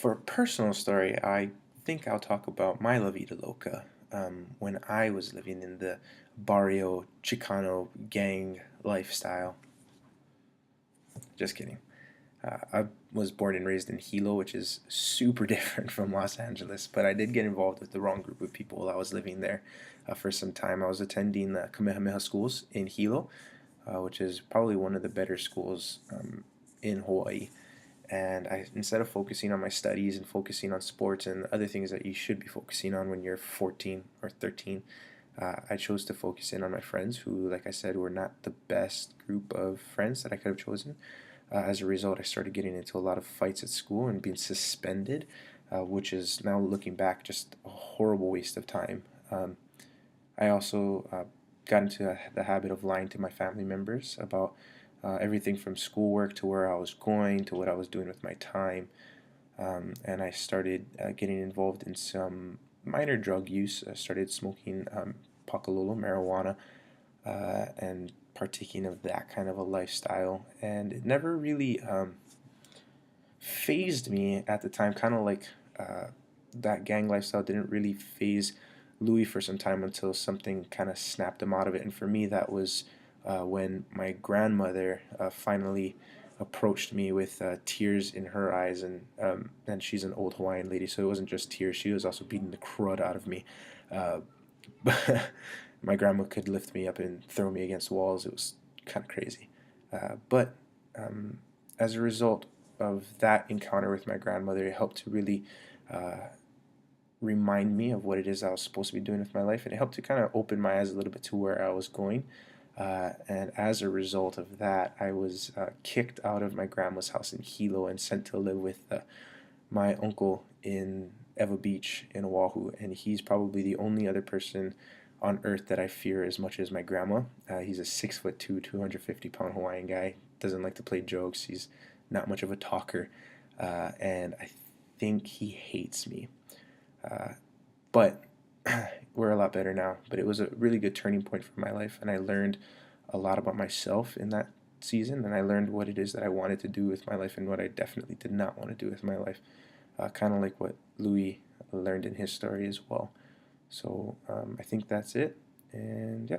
For a personal story, I think I'll talk about my La Vida Loca when I was living in the Barrio Chicano gang lifestyle. Just kidding. I was born and raised in Hilo, which is super different from Los Angeles, but I did get involved with the wrong group of people while I was living there for some time. I was attending the Kamehameha schools in Hilo, which is probably one of the better schools in Hawaii. And instead of focusing on my studies and focusing on sports and other things that you should be focusing on when you're 14 or 13, I chose to focus in on my friends who, like I said, were not the best group of friends that I could have chosen. As a result, I started getting into a lot of fights at school and being suspended, which is now looking back just a horrible waste of time. I also got into the habit of lying to my family members about everything from schoolwork to where I was going to what I was doing with my time. And I started getting involved in some minor drug use. I started smoking pakalolo, marijuana, and partaking of that kind of a lifestyle. And it never really phased me at the time, kind of like that gang lifestyle didn't really phase Louis for some time until something kind of snapped him out of it. And for me, that was when my grandmother finally approached me with tears in her eyes, and she's an old Hawaiian lady, so it wasn't just tears; she was also beating the crud out of me. Uh, but my grandma could lift me up and throw me against walls. It was kind of crazy. But as a result of that encounter with my grandmother, it helped to really uh, remind me of what it is I was supposed to be doing with my life, and it helped to kind of open my eyes a little bit to where I was going. And as a result of that, I was kicked out of my grandma's house in Hilo and sent to live with my uncle in Eva Beach in Oahu, and he's probably the only other person on earth that I fear as much as my grandma. He's a 6'2", 250-pound Hawaiian guy. Doesn't like to play jokes. He's not much of a talker, and I think he hates me. Uh, but we're a lot better now. But it was a really good turning point for my life, and I learned a lot about myself in that season, and I learned what it is that I wanted to do with my life and what I definitely did not want to do with my life. Kind of like what Louis learned in his story as well. So I think that's it, and yeah.